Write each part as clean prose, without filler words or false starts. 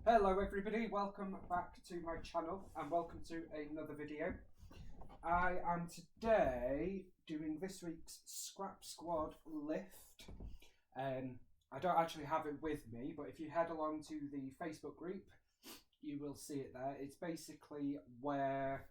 Hello everybody, welcome back to my channel and welcome to another video. I am today doing this week's Scrap Squad lift. I don't actually have it with me, but if you head along to the Facebook group, you will see it there. It's basically where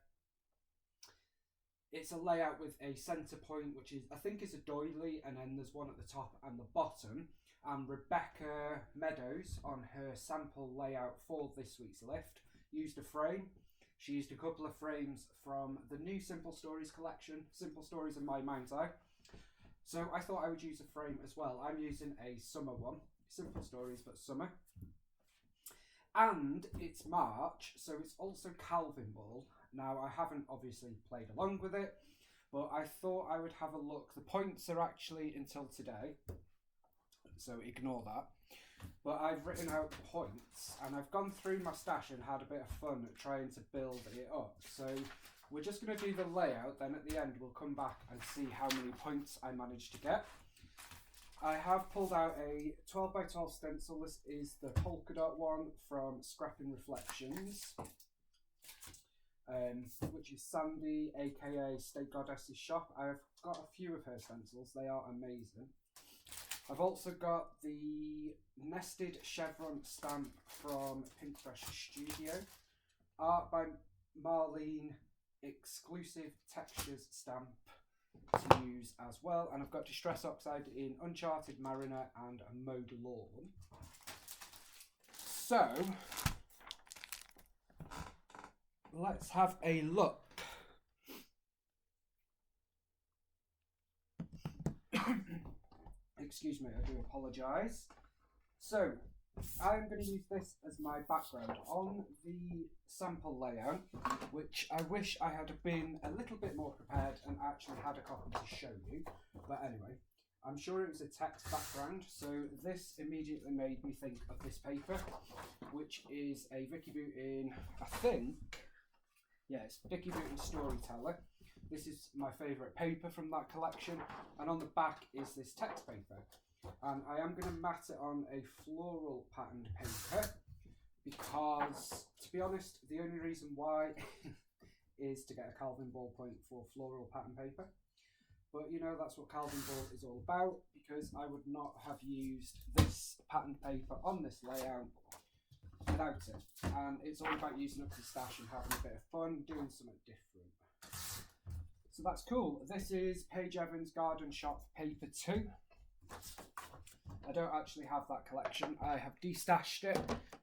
it's a layout with a centre point, which is, I think, is a doily, and then there's one at the top and the bottom. And Rebecca Meadows, on her sample layout for this week's lift, used a frame. She used a couple of frames from the new Simple Stories collection, Simple Stories in My Mind's Eye. So I thought I would use a frame as well. I'm using a summer one, Simple Stories but summer. And it's March, so it's also Calvinball. Now, I haven't obviously played along with it, but I thought I would have a look. The points are actually until today, so ignore that. But I've written out the points, and I've gone through my stash and had a bit of fun trying to build it up. So we're just going to do the layout, then at the end we'll come back and see how many points I managed to get. I have pulled out a 12 by 12 stencil. This is the polka dot one from Scrapping Reflections, which is Sandy, aka State Goddess's shop. I've got a few of her stencils, they are amazing. I've also got the nested chevron stamp from Pinkfresh Studio, art by Marlene, exclusive textures stamp to use as well, and I've got Distress Oxide in Uncharted Mariner and Mowed Lawn. So let's have a look. Excuse me, I do apologise. So I'm going to use this as my background on the sample layout, which I wish I had been a little bit more prepared and actually had a copy to show you. But anyway, I'm sure it was a text background, so this immediately made me think of this paper, which is a Vicky Boutin, I think, yeah, it's Vicky Boutin Storyteller. This is my favourite paper from that collection, and on the back is this text paper. And I am going to mat it on a floral patterned paper because, to be honest, the only reason why is to get a Calvinball point for floral pattern paper. But you know, that's what Calvinball is all about, because I would not have used this patterned paper on this layout without it. And it's all about using up the stash and having a bit of fun, doing something different. So that's cool. This is Paige Evans Garden Shop Paper 2. I don't actually have that collection. I have destashed it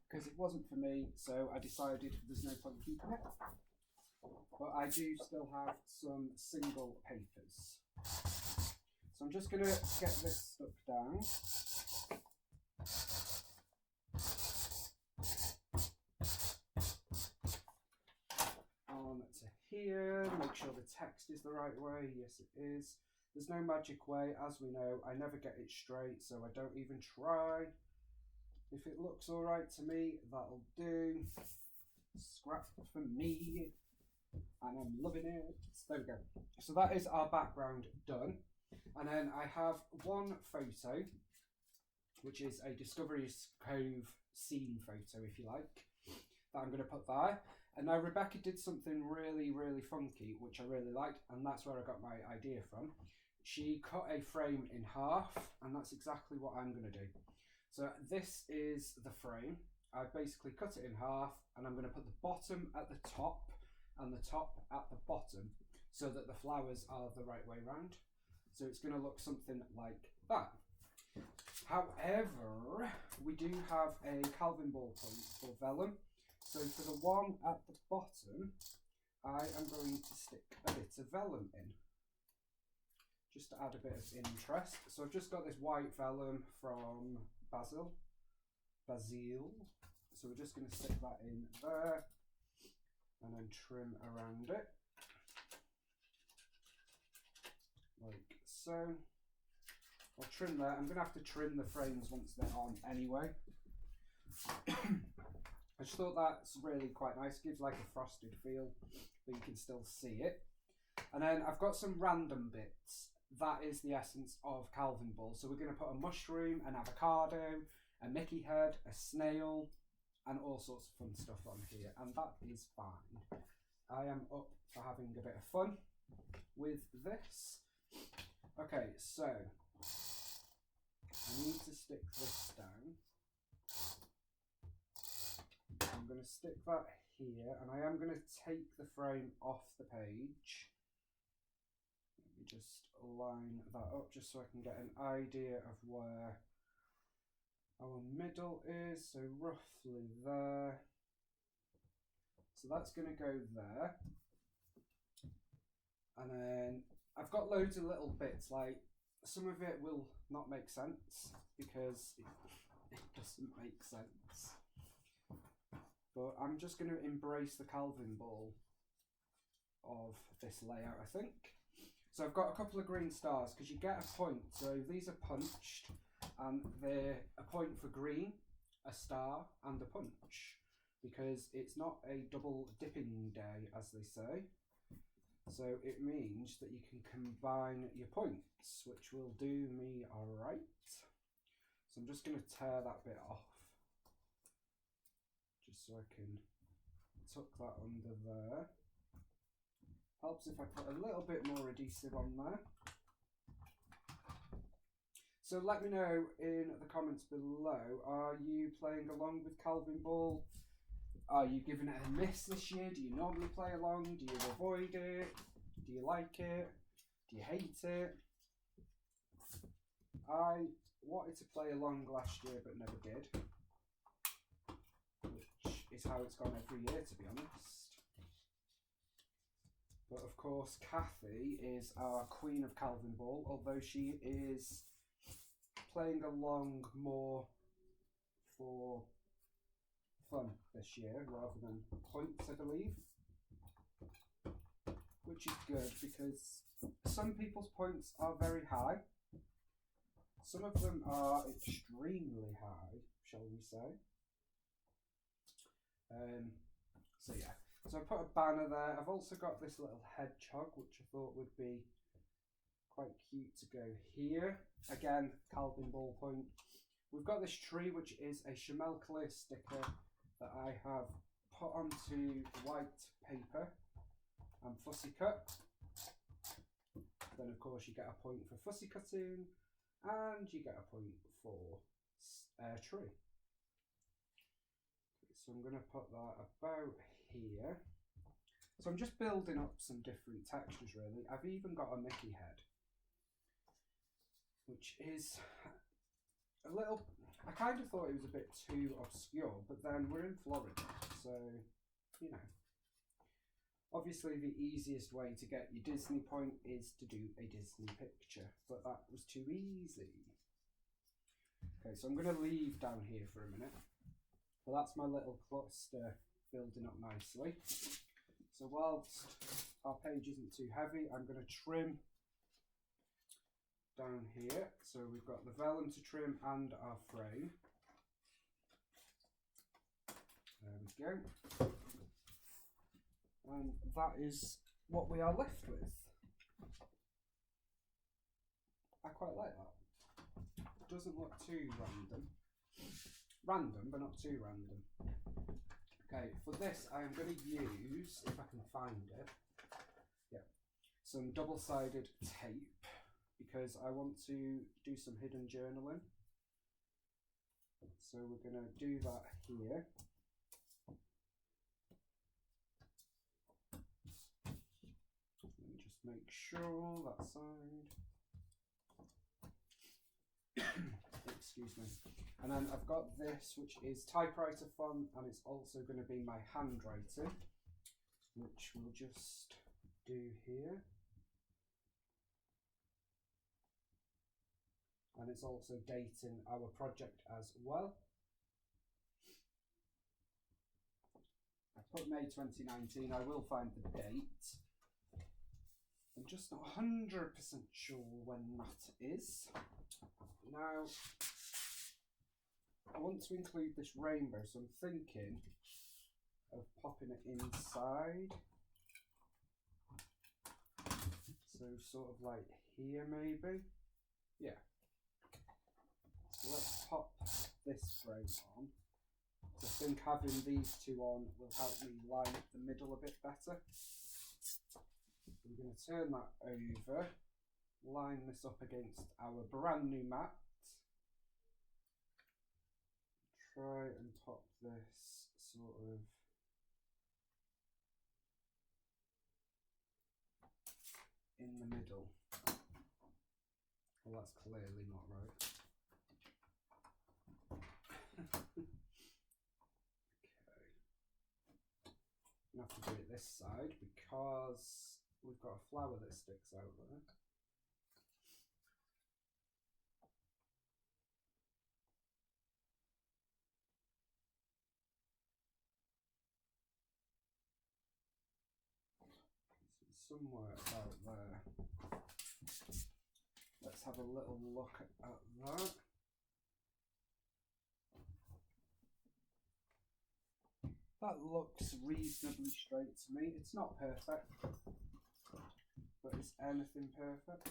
because it wasn't for me, so I decided there's no point in keeping it. But I do still have some single papers. So I'm just going to get this stuck down. On to here, make sure the text is the right way. Yes, it is. There's no magic way, as we know. I never get it straight, so I don't even try. If it looks all right to me, that'll do. Scrap for me, and I'm loving it. So there we go. So that is our background done. And then I have one photo, which is a Discovery's Cove scene photo, if you like, that I'm going to put there. And now Rebecca did something really, really funky, which I really liked, and that's where I got my idea from. She cut a frame in half, and that's exactly what I'm going to do. So this is the frame. I basically cut it in half, and I'm going to put the bottom at the top and the top at the bottom so that the flowers are the right way round. So it's going to look something like that. However, we do have a Calvinball point for vellum. So for the one at the bottom, I am going to stick a bit of vellum in, just to add a bit of interest. So I've just got this white vellum from Basil. So we're just going to stick that in there and then trim around it, like so. I'll trim there. I'm going to have to trim the frames once they're on anyway. I just thought that's really quite nice. It gives like a frosted feel, but you can still see it. And then I've got some random bits. That is the essence of Calvinball. So we're going to put a mushroom, an avocado, a Mickey head, a snail, and all sorts of fun stuff on here, and that is fine. I am up for having a bit of fun with this. Okay, so I need to stick this down. I'm going to stick that here, and I am going to take the frame off the page. Let me just line that up just so I can get an idea of where our middle is, so roughly there. So that's going to go there. And then I've got loads of little bits, like some of it will not make sense because it doesn't make sense. But I'm just going to embrace the Calvinball of this layout, I think. So I've got a couple of green stars because you get a point. So these are punched and they're a point for green, a star and a punch, because it's not a double dipping day, as they say. So it means that you can combine your points, which will do me alright. So I'm just going to tear that bit off, just so I can tuck that under there. Helps if I put a little bit more adhesive on there. So let me know in the comments below, are you playing along with Calvinball? Are you giving it a miss this year? Do you normally play along? Do you avoid it? Do you like it? Do you hate it? I wanted to play along last year but never did, which is how it's gone every year, to be honest. But of course, Kathy is our queen of Calvinball, although she is playing along more for fun this year rather than points, I believe. Which is good because some people's points are very high. Some of them are extremely high, shall we say. So yeah. So I put a banner there. I've also got this little hedgehog, which I thought would be quite cute to go here. Again, Calvinball point. We've got this tree, which is a Chamel Clear sticker that I have put onto white paper and fussy cut. Then of course you get a point for fussy cutting, and you get a point for tree. So I'm going to put that about here. So I'm just building up some different textures really. I've even got a Mickey head, which is a little, I kind of thought it was a bit too obscure, but then we're in Florida, so, you know. Obviously the easiest way to get your Disney point is to do a Disney picture, but that was too easy. Okay, so I'm going to leave down here for a minute. But that's my little cluster building up nicely. So whilst our page isn't too heavy, I'm going to trim down here. So we've got the vellum to trim and our frame. There we go. And that is what we are left with. I quite like that. It doesn't look too random. Random, but not too random. Okay, for this I am going to use, if I can find it, yeah, some double-sided tape, because I want to do some hidden journaling. So we're going to do that here. Let me just make sure that side. Excuse me. And then I've got this, which is typewriter font, and it's also going to be my handwriting, which we'll just do here. And it's also dating our project as well. I put May 2019, I will find the date. I'm just not 100% sure when that is. Now, I want to include this rainbow, so I'm thinking of popping it inside. So sort of like here maybe. Yeah. So let's pop this frame on. I think having these two on will help me line up the middle a bit better. I'm going to turn that over, line this up against our brand new mat. Try and top this sort of in the middle. Well, that's clearly not right. Okay. I'm going to have to do it this side because we've got a flower that sticks out there. Somewhere about there. Let's have a little look at that. That looks reasonably straight to me. It's not perfect, but is anything perfect?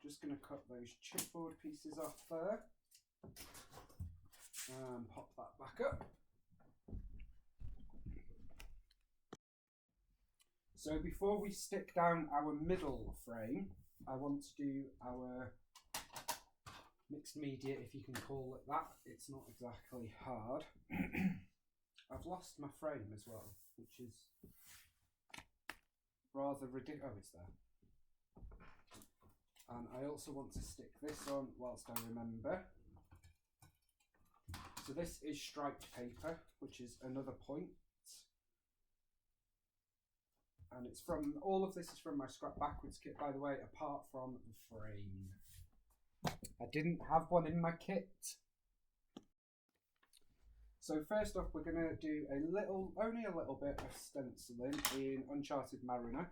Just going to cut those chipboard pieces off there and pop that back up. So before we stick down our middle frame, I want to do our mixed media, if you can call it that. It's not exactly hard. I've lost my frame as well, which is rather ridiculous. Oh, it's there. And I also want to stick this on whilst I remember. So this is striped paper, which is another point. And it's from, all of this is from my scrap backwards kit, by the way, apart from the frame. I didn't have one in my kit. So first off, we're going to do only a little bit of stenciling in Uncharted Mariner.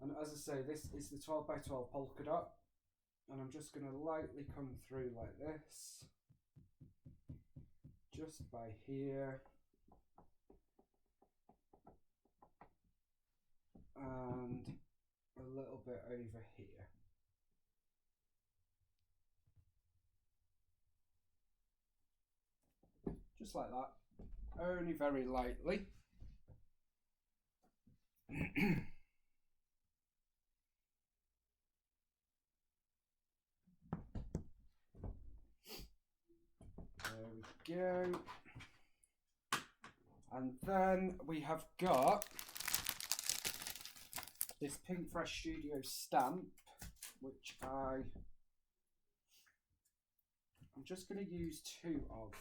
And as I say, this is the 12 by 12 polka dot. And I'm just going to lightly come through like this. Just by here. And a little bit over here. Just like that, only very lightly. There we go. And then we have got this Pink Fresh Studio stamp, which I'm just going to use 2 of.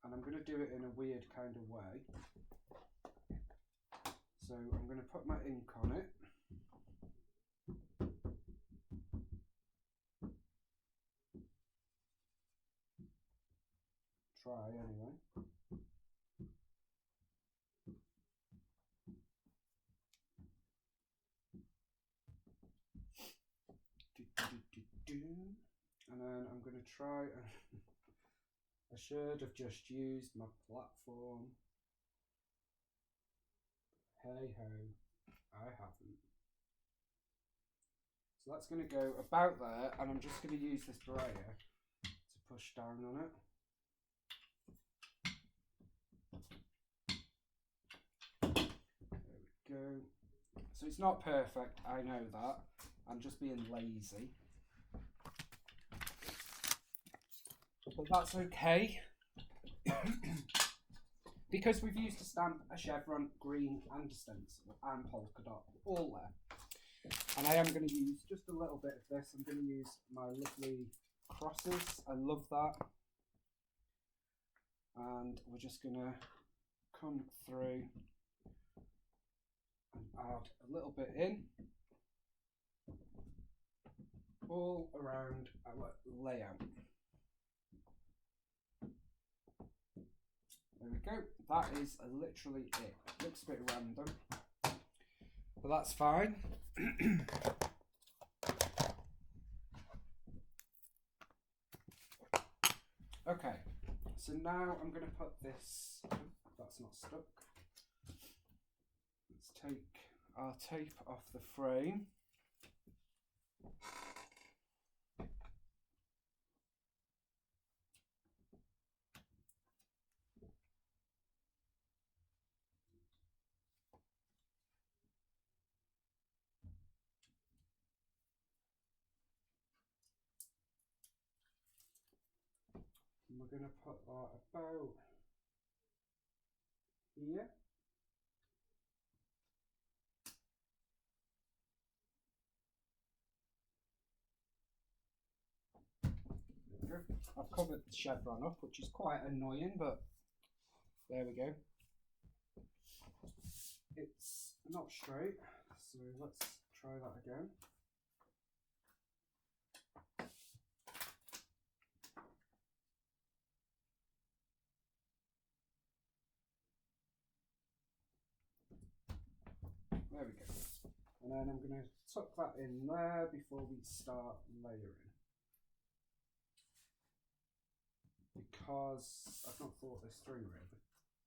And I'm going to do it in a weird kind of way. So I'm going to put my ink on it. Try anyway. And then I'm going to try. I should have just used my platform. Hey ho, I haven't. So that's going to go about there, and I'm just going to use this brayer to push down on it. There we go. So it's not perfect, I know that. I'm just being lazy. But that's okay. Because we've used a stamp, a chevron, green and a stencil and polka dot, all there. And I am going to use just a little bit of this. I'm going to use my lovely crosses. I love that. And we're just going to come through and add a little bit in. All around our layout. There we go. That is literally it. Looks a bit random, but that's fine. Okay, so now I'm going to put this. That's not stuck. Let's take our tape off the frame. And we're going to put that about here. There we go. I've covered the chevron up, which is quite annoying, but there we go. It's not straight, so let's try that again. There we go. And then I'm going to tuck that in there before we start layering. Because I've not thought this through really.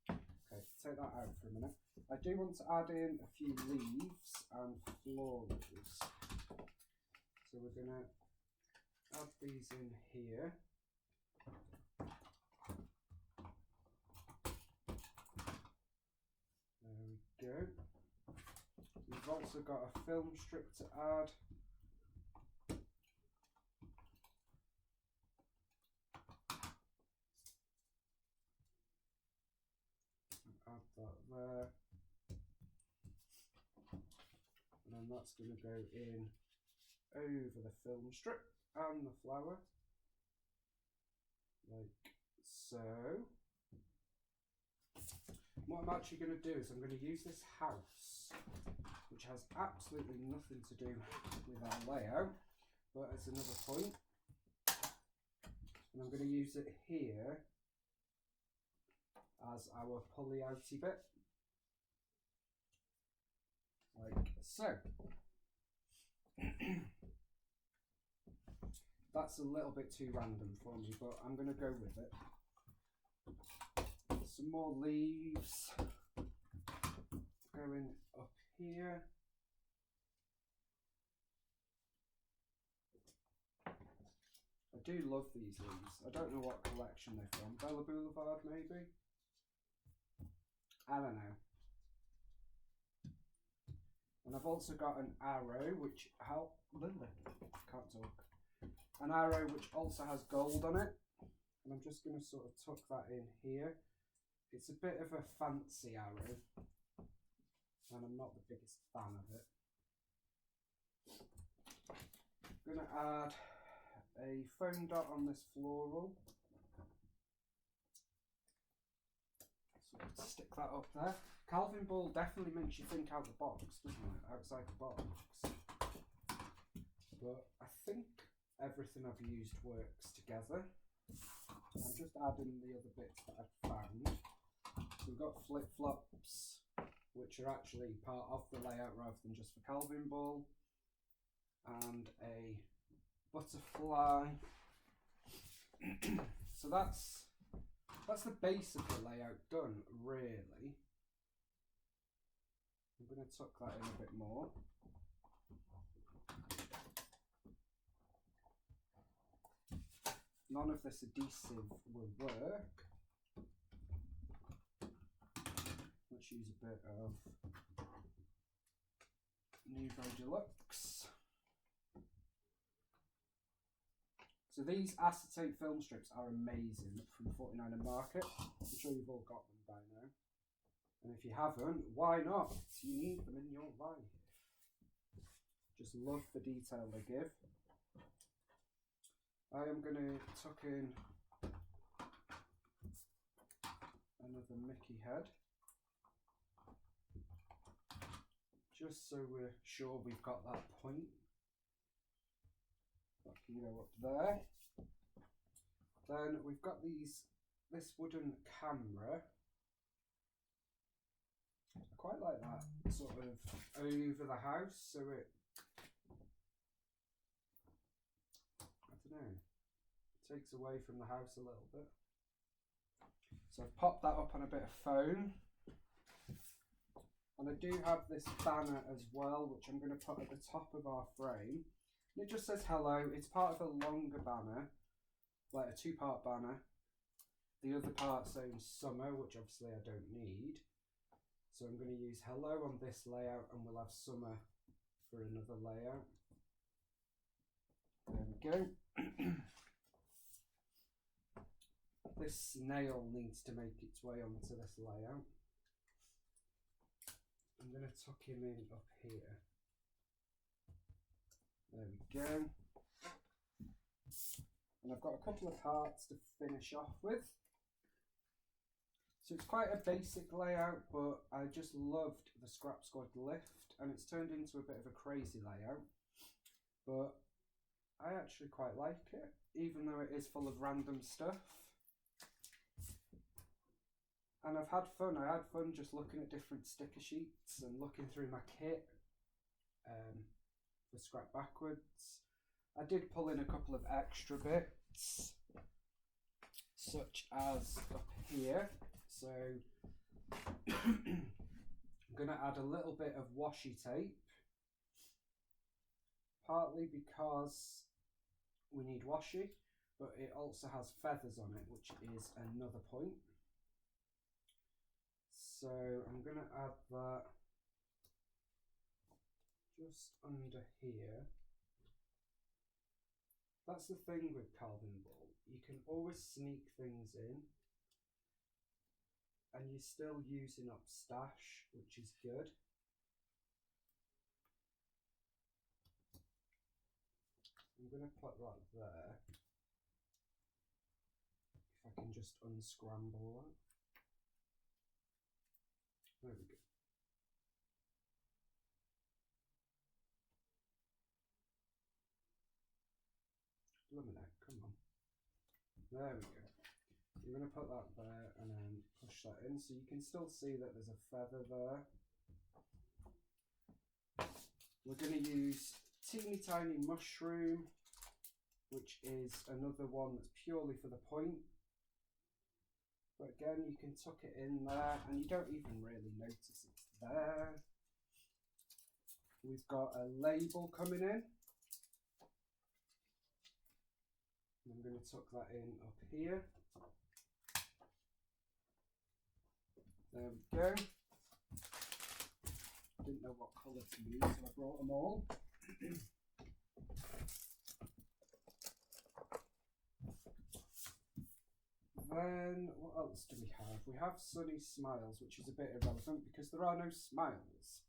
Okay, take that out for a minute. I do want to add in a few leaves and florals. So we're going to add these in here. There we go. We've also got a film strip to add. Add that there. And then that's going to go in over the film strip and the flower. Like so. What I'm actually going to do is I'm going to use this house, which has absolutely nothing to do with our layout, but it's another point. And I'm going to use it here as our pulley outy bit. Like so. That's a little bit too random for me, but I'm going to go with it. Some more leaves going up here. I do love these leaves. I don't know what collection they're from. Bella Boulevard, maybe? I don't know. And I've also got an arrow, which can't talk. An arrow which also has gold on it. And I'm just going to sort of tuck that in here. It's a bit of a fancy arrow, and I'm not the biggest fan of it. I'm going to add a foam dot on this floral. So stick that up there. Calvinball definitely makes you think out the box, doesn't it? Outside the box. But I think everything I've used works together. I'm just adding the other bits that I've found. So we've got flip-flops, which are actually part of the layout rather than just for Calvinball. And a butterfly. So that's the base of the layout done, really. I'm going to tuck that in a bit more. None of this adhesive will work. Let's use a bit of Nouveau Deluxe. So these acetate film strips are amazing from 49 and Market. I'm sure you've all got them by now. And if you haven't, why not? You need them in your life. Just love the detail they give. I am going to tuck in another Mickey head. Just so we're sure we've got that point. That can go up there. Then we've got this wooden camera. I quite like that sort of over the house, so it, I don't know, takes away from the house a little bit. So I've popped that up on a bit of foam. And I do have this banner as well, which I'm going to put at the top of our frame. And it just says hello. It's part of a longer banner, like a 2-part banner. The other part says summer, which obviously I don't need. So I'm going to use hello on this layout, and we'll have summer for another layout. There we go. This nail needs to make its way onto this layout. I'm going to tuck him in up here. There we go. And I've got a couple of hearts to finish off with. So it's quite a basic layout, but I just loved the Scrap Squad lift, and it's turned into a bit of a crazy layout. But I actually quite like it, even though it is full of random stuff. And I've had fun. I had fun just looking at different sticker sheets and looking through my kit for Scrap Backwards. I did pull in a couple of extra bits, such as up here. So I'm going to add a little bit of washi tape, partly because we need washi, but it also has feathers on it, which is another point. So I'm going to add that just under here. That's the thing with Calvinball. You can always sneak things in, and you're still using up stash, which is good. I'm going to put that there. If I can just unscramble that. There we go. Luminate, come on. There we go. You're going to put that there and then push that in, so you can still see that there's a feather there. We're going to use teeny tiny mushroom, which is another one that's purely for the point. But again, you can tuck it in there and you don't even really notice it's there. We've got a label coming in. I'm going to tuck that in up here. There we go. Didn't know what colour to use, so I brought them all. Then, what else do we have? We have Sunny Smiles, which is a bit irrelevant because there are no smiles.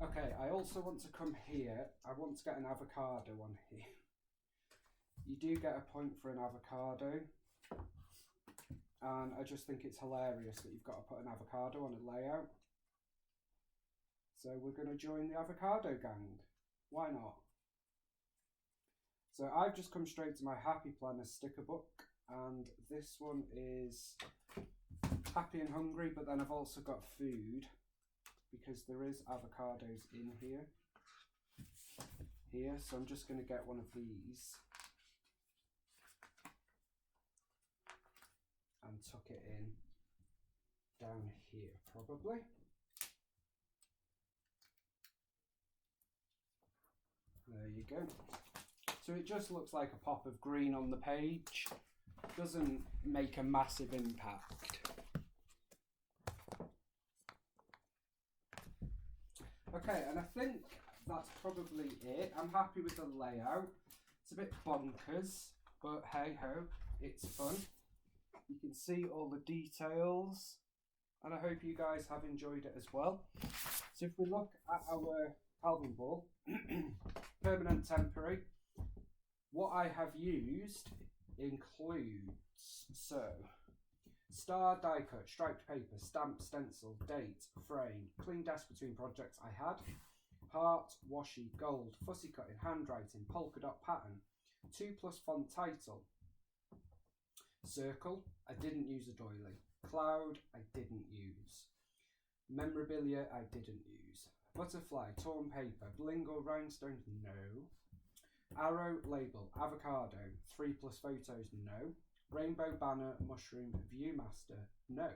Okay, I also want to come here. I want to get an avocado on here. You do get a point for an avocado. And I just think it's hilarious that you've got to put an avocado on a layout. So we're going to join the avocado gang. Why not? So I've just come straight to my Happy Planner sticker book. And this one is Happy and Hungry, but then I've also got food, because there is avocados in here. So I'm just going to get one of these and tuck it in down here, probably. There you go. So it just looks like a pop of green on the page. Doesn't make a massive impact. Okay, and I think that's probably it. I'm happy with the layout. It's a bit bonkers, but hey ho, it's fun. You can see all the details, and I hope you guys have enjoyed it as well. So if we look at our Calvinball, permanent, temporary, what I have used includes, so, star die cut, striped paper, stamp, stencil, date, frame, clean desk between projects I had, heart, washi, gold, fussy cutting, handwriting, polka dot pattern, 2+ font title, circle, I didn't use a doily, cloud, I didn't use, memorabilia, I didn't use, butterfly, torn paper, bling or rhinestone, no, arrow, label, avocado, 3+ photos, no, rainbow banner, mushroom, viewmaster, no.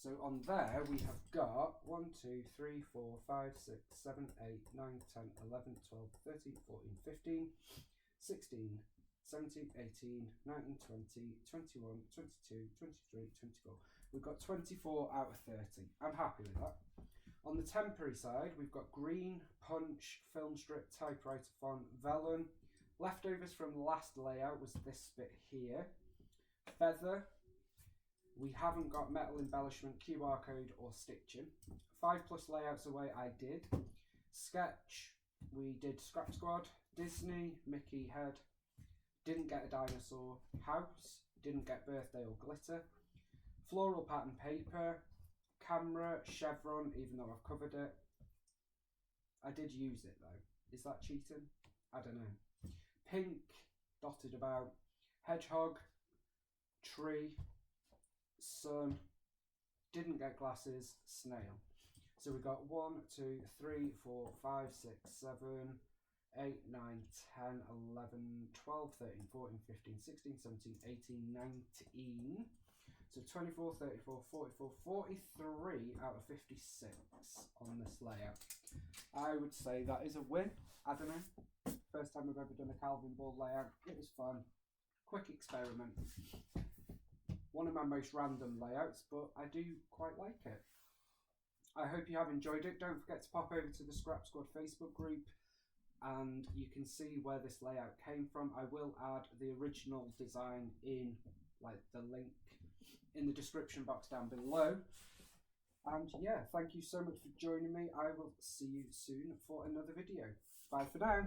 So on there we have got 1, 2, 3, 4, 5, 6, 7, 8, 9, 10, 11, 12, 13, 14, 15, 16, 17, 18, 19, 20, 21, 22, 23, 24. We've got 24 out of 30. I'm happy with that. On the temporary side, we've got green, punch, film strip, typewriter font, vellum. Leftovers from the last layout was this bit here. Feather. We haven't got metal embellishment, QR code or stitching. 5+ layouts away I did. Sketch, we did Scrap Squad, Disney, Mickey head. Didn't get a dinosaur. House, didn't get birthday or glitter. Floral pattern paper. Camera, chevron, even though I've covered it. I did use it though. Is that cheating? I don't know. Pink, dotted about. Hedgehog, tree, sun, didn't get glasses, snail. So we got 1, 2, 3, 4, 5, 6, 7, 8, 9, 10, 11, 12, 13, 14, 15, 16, 17, 18, 19. So 24, 34, 44, 43 out of 56 on this layout. I would say that is a win. I don't know. First time I've ever done a Calvinball layout. It was fun. Quick experiment. One of my most random layouts, but I do quite like it. I hope you have enjoyed it. Don't forget to pop over to the Scrap Squad Facebook group and you can see where this layout came from. I will add the original design in like the link in the description box down below. And yeah, thank you so much for joining me. I will see you soon for another video. Bye for now.